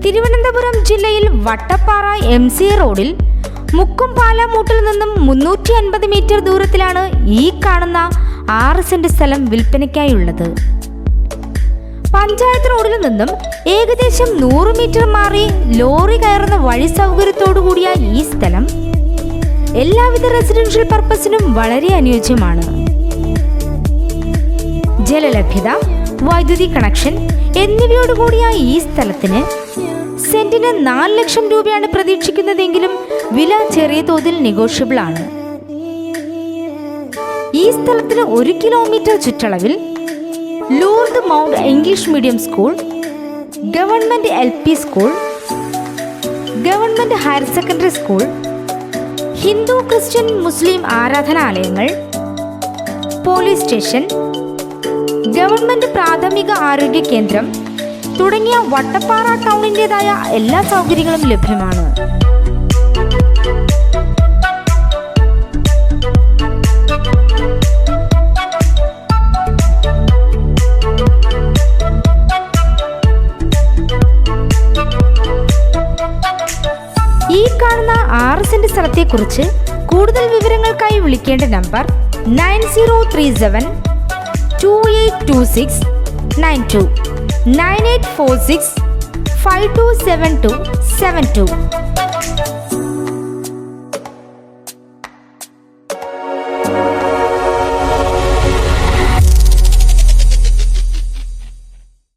തിരുവനന്തപുരം ജില്ലയിൽ വട്ടപ്പാറ MC റോഡിൽ മുക്കുംപാലമൂട്ടിൽ നിന്നും 350 മീറ്റർ ദൂരത്തിലാണ് ഈ കാണുന്ന 6 സെന്റ് സ്ഥലം വിൽപ്പനയ്ക്കായുള്ളത്. പഞ്ചായത്ത് റോഡിൽ നിന്നും ഏകദേശം 100 മീറ്റർ മാറി ലോറി കയറുന്ന വഴി സൗകര്യത്തോടു കൂടിയ ഈ സ്ഥലം എല്ലാവിധ റെസിഡൻഷ്യൽ പർപ്പസിനും വളരെ അനുയോജ്യമാണ്. ജലലഭ്യത, വൈദ്യുതി കണക്ഷൻ എന്നിവയോടുകൂടിയ ഈ സ്ഥലത്തിന് സെന്റിന് 4 ലക്ഷം രൂപയാണ് പ്രതീക്ഷിക്കുന്നതെങ്കിലും വില ചെറിയ തോതിൽ നെഗോഷ്യബിൾ ആണ്. ഈ സ്ഥലത്തിന് 1 കിലോമീറ്റർ ചുറ്റളവിൽ Lourdes Mount English medium school, government LP school, government higher secondary school, Hindu Christian Muslim ആരാധനാലയങ്ങൾ, പോലീസ് സ്റ്റേഷൻ, ഗവൺമെന്റ് പ്രാഥമിക ആരോഗ്യ കേന്ദ്രം തുടങ്ങിയ വട്ടപ്പാറ ടൗണിൻ്റെതായ എല്ലാ സൗകര്യങ്ങളും ലഭ്യമാണ്. ഈ കാണുന്ന 6 സെന്റ് സ്ഥലത്തെക്കുറിച്ച് കൂടുതൽ വിവരങ്ങൾക്കായി വിളിക്കേണ്ട നമ്പർ 9037 2826 92 9846 5272 72.